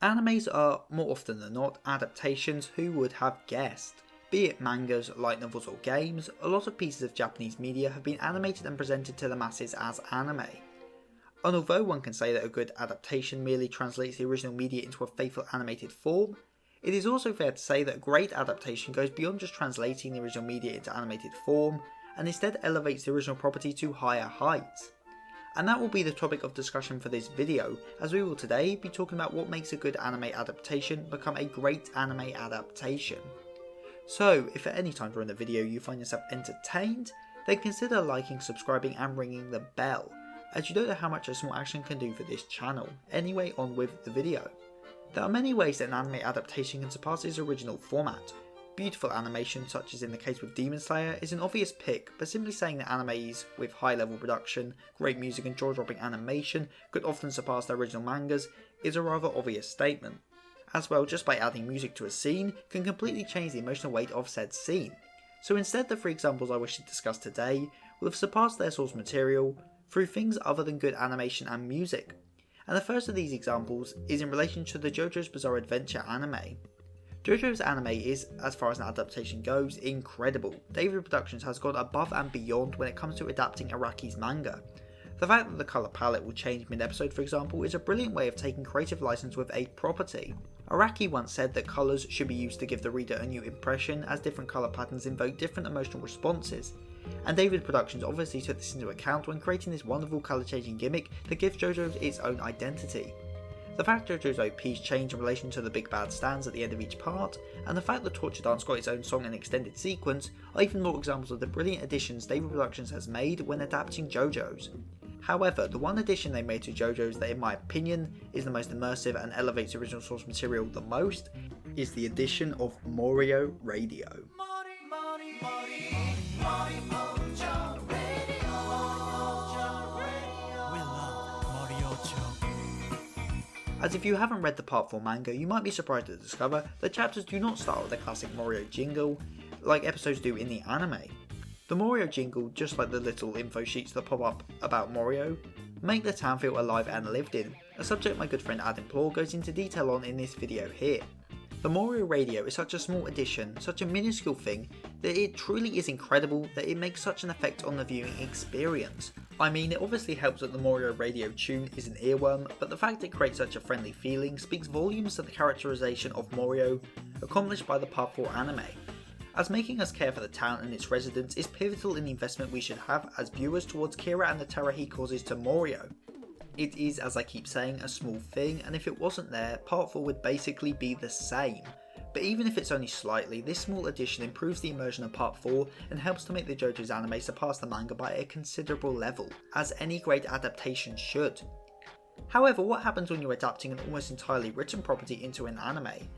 Animes are, more often than not, adaptations. Who would have guessed? Be it mangas, light novels or games, a lot of pieces of Japanese media have been animated and presented to the masses as anime. And although one can say that a good adaptation merely translates the original media into a faithful animated form, it is also fair to say that a great adaptation goes beyond just translating the original media into animated form, and instead elevates the original property to higher heights. And that will be the topic of discussion for this video, as we will today be talking about what makes a good anime adaptation become a great anime adaptation. So, if at any time during the video you find yourself entertained, then consider liking, subscribing and ringing the bell, as you don't know how much a small action can do for this channel. Anyway, on with the video. There are many ways that an anime adaptation can surpass its original format. Beautiful animation, such as in the case with Demon Slayer, is an obvious pick, but simply saying that animes with high level production, great music and jaw-dropping animation could often surpass their original mangas is a rather obvious statement. As well, just by adding music to a scene can completely change the emotional weight of said scene. So instead, the three examples I wish to discuss today will have surpassed their source material through things other than good animation and music. And the first of these examples is in relation to the JoJo's Bizarre Adventure anime. JoJo's anime is, as far as an adaptation goes, incredible. David Productions has gone above and beyond when it comes to adapting Araki's manga. The fact that the colour palette will change mid-episode, for example, is a brilliant way of taking creative license with a property. Araki once said that colours should be used to give the reader a new impression, as different colour patterns invoke different emotional responses. And David Productions obviously took this into account when creating this wonderful colour changing gimmick that gives JoJo its own identity. The fact JoJo's OPs change in relation to the big bad stands at the end of each part, and the fact that Torture Dance got its own song and extended sequence are even more examples of the brilliant additions David Productions has made when adapting JoJo's. However, the one addition they made to JoJo's that in my opinion is the most immersive and elevates the original source material the most is the addition of Morio Radio. As if you haven't read the Part 4 manga, you might be surprised to discover that chapters do not start with the classic Morio jingle like episodes do in the anime. The Morio jingle, just like the little info sheets that pop up about Morio, make the town feel alive and lived in, a subject my good friend Adam Plore goes into detail on in this video here. The Morio Radio is such a small addition, such a minuscule thing, that it truly is incredible that it makes such an effect on the viewing experience. I mean, it obviously helps that the Morio Radio tune is an earworm, but the fact it creates such a friendly feeling speaks volumes to the characterization of Morio accomplished by the Part 4 anime, as making us care for the town and its residents is pivotal in the investment we should have as viewers towards Kira and the terror he causes to Morio. It is, as I keep saying, a small thing, and if it wasn't there, Part 4 would basically be the same. But even if it's only slightly, this small addition improves the immersion of Part 4 and helps to make the JoJo's anime surpass the manga by a considerable level, as any great adaptation should. However, what happens when you're adapting an almost entirely written property into an anime?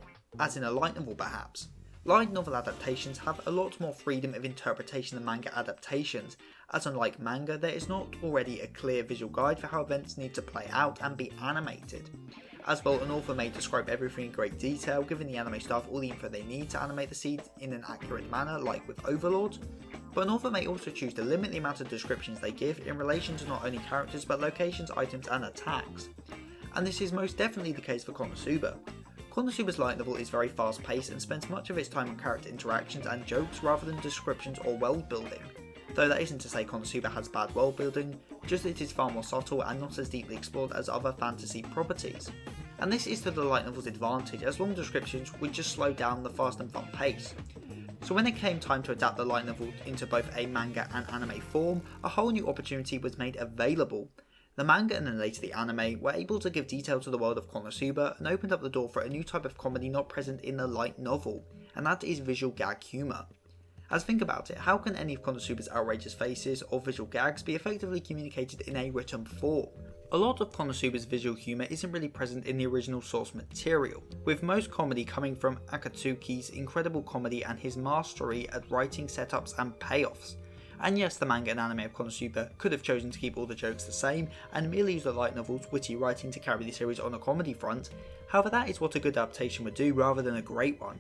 As in a light novel perhaps? Light novel adaptations have a lot more freedom of interpretation than manga adaptations, as unlike manga, there is not already a clear visual guide for how events need to play out and be animated. As well, an author may describe everything in great detail, giving the anime staff all the info they need to animate the scenes in an accurate manner, like with Overlord, but an author may also choose to limit the amount of descriptions they give in relation to not only characters but locations, items and attacks. And this is most definitely the case for Konosuba. Konosuba's light novel is very fast paced and spends much of its time on character interactions and jokes rather than descriptions or world building. Though that isn't to say Konosuba has bad world building, just that it is far more subtle and not as deeply explored as other fantasy properties. And this is to the light novel's advantage, as long descriptions would just slow down the fast and fun pace. So when it came time to adapt the light novel into both a manga and anime form, a whole new opportunity was made available. The manga and then later the anime were able to give detail to the world of Konosuba and opened up the door for a new type of comedy not present in the light novel, and that is visual gag humour. As think about it, how can any of Konosuba's outrageous faces or visual gags be effectively communicated in a written form? A lot of Konosuba's visual humour isn't really present in the original source material, with most comedy coming from Akatsuki's incredible comedy and his mastery at writing setups and payoffs. And yes, the manga and anime of Konosuba could have chosen to keep all the jokes the same and merely use the light novel's witty writing to carry the series on a comedy front, however that is what a good adaptation would do rather than a great one.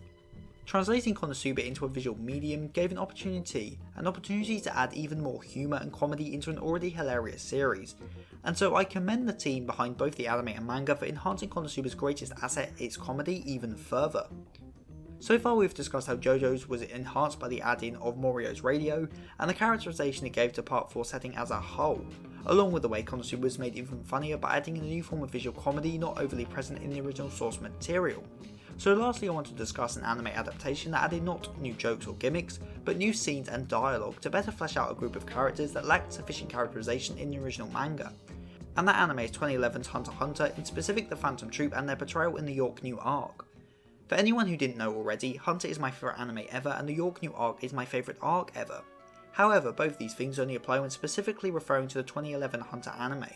Translating Konosuba into a visual medium gave an opportunity to add even more humour and comedy into an already hilarious series, and so I commend the team behind both the anime and manga for enhancing Konosuba's greatest asset, its comedy, even further. So far we've discussed how JoJo's was enhanced by the add-in of Morio's radio, and the characterization it gave to Part 4 setting as a whole, along with the way Konosuba was made even funnier by adding in a new form of visual comedy not overly present in the original source material. So lastly I want to discuss an anime adaptation that added not new jokes or gimmicks, but new scenes and dialogue to better flesh out a group of characters that lacked sufficient characterization in the original manga. And that anime is 2011's HunterXHunter, in specific the Phantom Troupe and their portrayal in the York New arc. For anyone who didn't know already, Hunter is my favourite anime ever and the York New arc is my favourite arc ever. However, both these things only apply when specifically referring to the 2011 Hunter anime.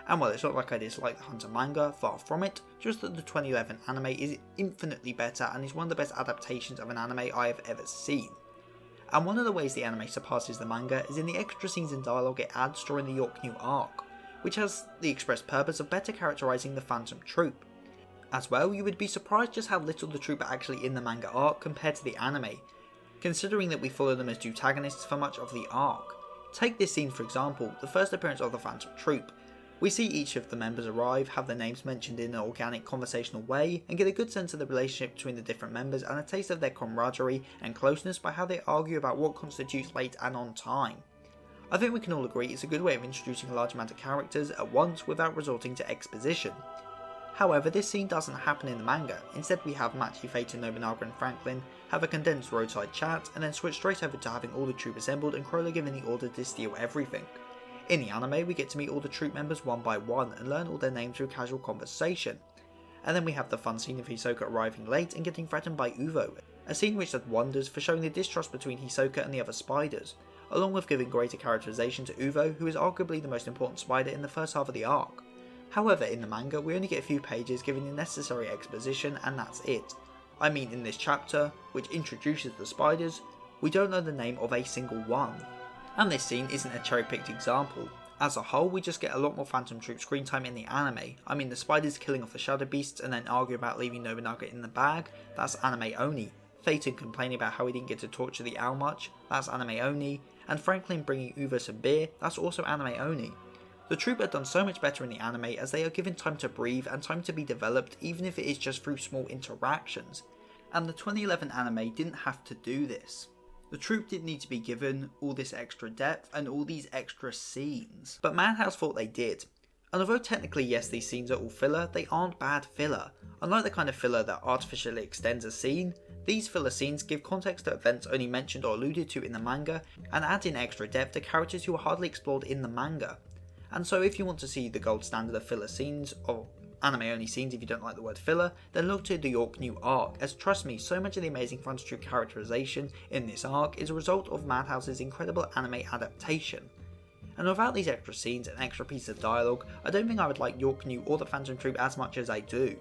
And while it's not like I dislike the Hunter manga, far from it, just that the 2011 anime is infinitely better and is one of the best adaptations of an anime I have ever seen. And one of the ways the anime surpasses the manga is in the extra scenes and dialogue it adds during the York New arc, which has the express purpose of better characterising the Phantom Troupe. As well, you would be surprised just how little the troupe are actually in the manga arc compared to the anime, considering that we follow them as protagonists for much of the arc. Take this scene for example, the first appearance of the Phantom Troupe. We see each of the members arrive, have their names mentioned in an organic conversational way, and get a good sense of the relationship between the different members and a taste of their camaraderie and closeness by how they argue about what constitutes late and on time. I think we can all agree it's a good way of introducing a large amount of characters at once without resorting to exposition. However, this scene doesn't happen in the manga. Instead we have Machi, Fate, Nobunaga and Franklin have a condensed roadside chat and then switch straight over to having all the troupe assembled and Corolla giving the order to steal everything. In the anime we get to meet all the troupe members one by one and learn all their names through casual conversation. And then we have the fun scene of Hisoka arriving late and getting threatened by Uvo, a scene which does wonders for showing the distrust between Hisoka and the other spiders, along with giving greater characterization to Uvo, who is arguably the most important spider in the first half of the arc. However, in the manga we only get a few pages giving the necessary exposition and that's it. I mean, in this chapter, which introduces the spiders, we don't know the name of a single one. And this scene isn't a cherry-picked example. As a whole, we just get a lot more Phantom Troupe screen time in the anime. I mean, the spiders killing off the shadow beasts and then arguing about leaving Nobunaga in the bag, that's anime only. Phaeton complaining about how he didn't get to torture the owl much, that's anime only. And Franklin bringing Uvo some beer, that's also anime only. The troupe are done so much better in the anime as they are given time to breathe and time to be developed, even if it is just through small interactions. And the 2011 anime didn't have to do this. The troupe didn't need to be given all this extra depth and all these extra scenes, but Madhouse thought they did. And although technically yes, these scenes are all filler, they aren't bad filler. Unlike the kind of filler that artificially extends a scene, these filler scenes give context to events only mentioned or alluded to in the manga and add in extra depth to characters who are hardly explored in the manga. And so if you want to see the gold standard of filler scenes, or anime only scenes if you don't like the word filler, then look to the York New arc, as trust me, so much of the amazing Phantom Troupe characterization in this arc is a result of Madhouse's incredible anime adaptation. And without these extra scenes and extra pieces of dialogue, I don't think I would like York New or the Phantom Troupe as much as I do.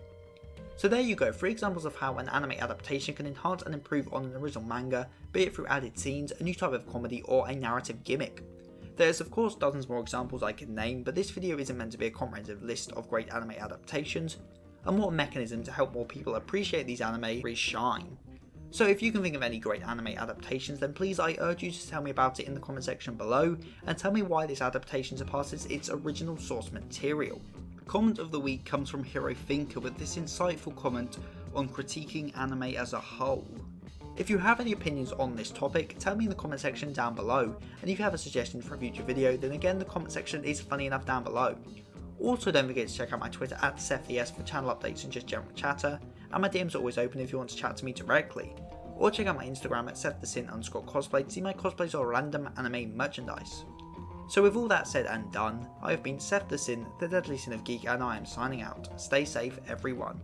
So there you go, 3 examples of how an anime adaptation can enhance and improve on an original manga, be it through added scenes, a new type of comedy, or a narrative gimmick. There's of course dozens more examples I can name, but this video isn't meant to be a comprehensive list of great anime adaptations, and more a mechanism to help more people appreciate these anime shine. So if you can think of any great anime adaptations, then please I urge you to tell me about it in the comment section below, and tell me why this adaptation surpasses its original source material. Comment of the week comes from Hero Thinker with this insightful comment on critiquing anime as a whole. If you have any opinions on this topic, tell me in the comment section down below, and if you have a suggestion for a future video, then again the comment section is funny enough down below. Also don't forget to check out my Twitter at SethTheS for channel updates and just general chatter, and my DMs are always open if you want to chat to me directly. Or check out my Instagram at SethTheSin_cosplay to see my cosplays or random anime merchandise. So with all that said and done, I have been Seth the Sin, the Deadly Sin of Geek, and I am signing out. Stay safe everyone.